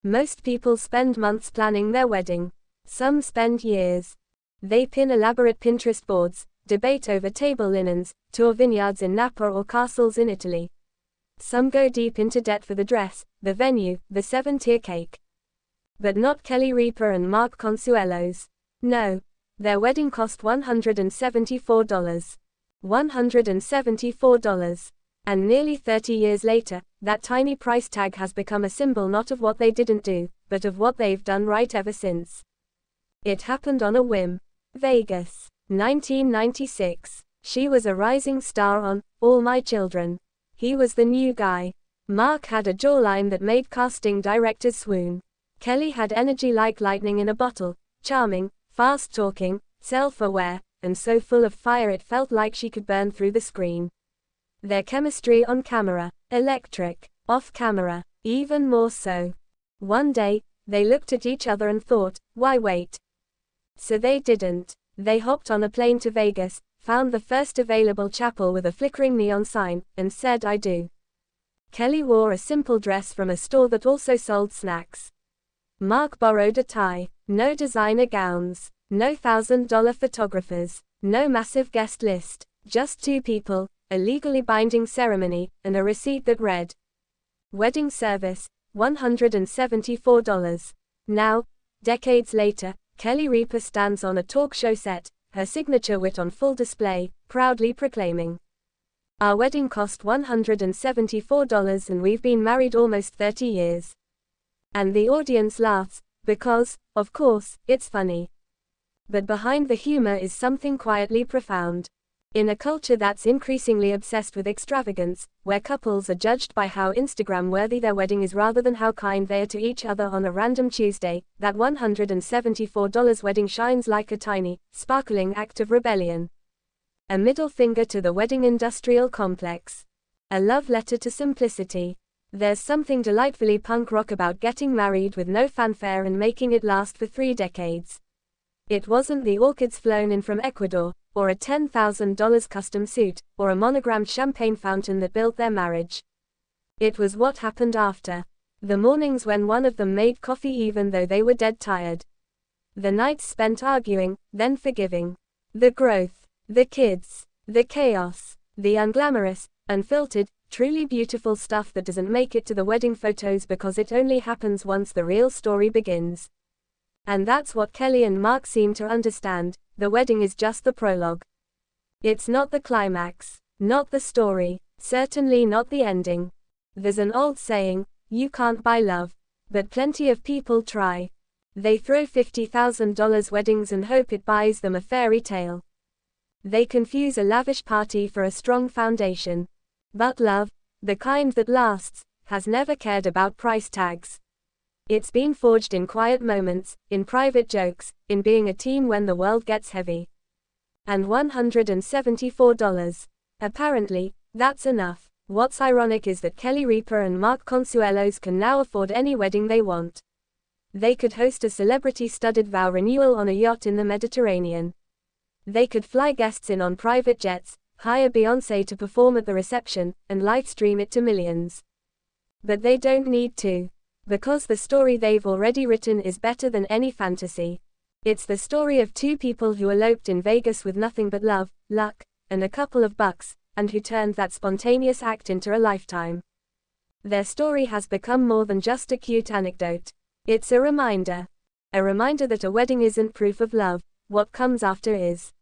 Most people spend months planning their wedding. Some spend years. They pin elaborate Pinterest boards, debate over table linens, tour vineyards in Napa or castles in Italy. Some go deep into debt for the dress, the venue, the 7-tier cake. But not Kelly Ripa and Mark Consuelos. No. Their wedding cost $174. $174. And nearly 30 years later, that tiny price tag has become a symbol not of what they didn't do, but of what they've done right ever since. It happened on a whim. Vegas, 1996. She was a rising star on All My Children. He was the new guy. Mark had a jawline that made casting directors swoon. Kelly had energy like lightning in a bottle, charming, fast-talking, self-aware, and so full of fire it felt like she could burn through the screen. Their chemistry on camera, electric. Off camera, even more so. One day, they looked at each other and thought, why wait? So they didn't. They hopped on a plane to Vegas, found the first available chapel with a flickering neon sign, and said I do. Kelly wore a simple dress from a store that also sold snacks. Mark borrowed a tie. No designer gowns. No $1,000 photographers. No massive guest list. Just two people, a legally binding ceremony, and a receipt that read, wedding service, $174. Now, decades later, Kelly Ripa stands on a talk show set, her signature wit on full display, proudly proclaiming, our wedding cost $174 and we've been married almost 30 years. And the audience laughs, because, of course, it's funny. But behind the humor is something quietly profound. In a culture that's increasingly obsessed with extravagance, where couples are judged by how Instagram-worthy their wedding is rather than how kind they are to each other on a random Tuesday, that $174 wedding shines like a tiny, sparkling act of rebellion. A middle finger to the wedding industrial complex. A love letter to simplicity. There's something delightfully punk rock about getting married with no fanfare and making it last for 3 decades. It wasn't the orchids flown in from Ecuador, or a $10,000 custom suit, or a monogrammed champagne fountain that built their marriage. It was what happened after. The mornings when one of them made coffee even though they were dead tired. The nights spent arguing, then forgiving. The growth. The kids. The chaos. The unglamorous, unfiltered, truly beautiful stuff that doesn't make it to the wedding photos because it only happens once the real story begins. And that's what Kelly and Mark seem to understand. The wedding is just the prologue. It's not the climax, not the story, certainly not the ending. There's an old saying, you can't buy love, but plenty of people try. They throw $50,000 weddings and hope it buys them a fairy tale. They confuse a lavish party for a strong foundation. But love, the kind that lasts, has never cared about price tags. It's been forged in quiet moments, in private jokes, in being a team when the world gets heavy. And $174. Apparently, that's enough. What's ironic is that Kelly Ripa and Mark Consuelos can now afford any wedding they want. They could host a celebrity-studded vow renewal on a yacht in the Mediterranean. They could fly guests in on private jets, hire Beyoncé to perform at the reception, and live-stream it to millions. But they don't need to. Because the story they've already written is better than any fantasy. It's the story of two people who eloped in Vegas with nothing but love, luck, and a couple of bucks, and who turned that spontaneous act into a lifetime. Their story has become more than just a cute anecdote. It's a reminder. A reminder that a wedding isn't proof of love, what comes after is.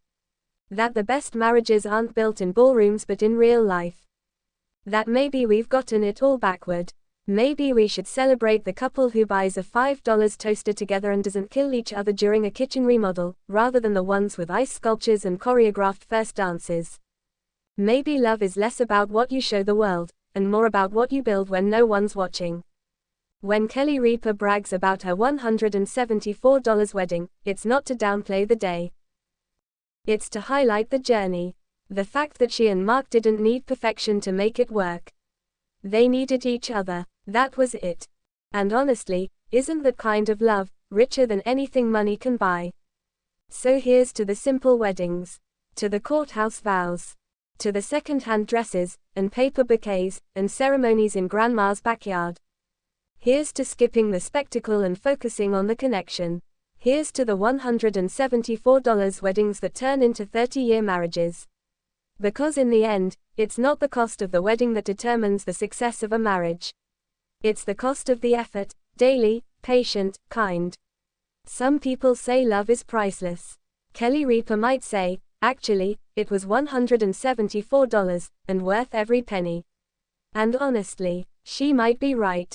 That the best marriages aren't built in ballrooms but in real life. That maybe we've gotten it all backward. Maybe we should celebrate the couple who buys a $5 toaster together and doesn't kill each other during a kitchen remodel, rather than the ones with ice sculptures and choreographed first dances. Maybe love is less about what you show the world, and more about what you build when no one's watching. When Kelly Ripa brags about her $174 wedding, it's not to downplay the day. It's to highlight the journey. The fact that she and Mark didn't need perfection to make it work. They needed each other. That was it. And honestly, isn't that kind of love richer than anything money can buy? So here's to the simple weddings, to the courthouse vows, to the second-hand dresses, and paper bouquets, and ceremonies in grandma's backyard. Here's to skipping the spectacle and focusing on the connection. Here's to the $174 weddings that turn into 30-year marriages. Because in the end, it's not the cost of the wedding that determines the success of a marriage. It's the cost of the effort, daily, patient, kind. Some people say love is priceless. Kelly Ripa might say, actually, it was $174, and worth every penny. And honestly, she might be right.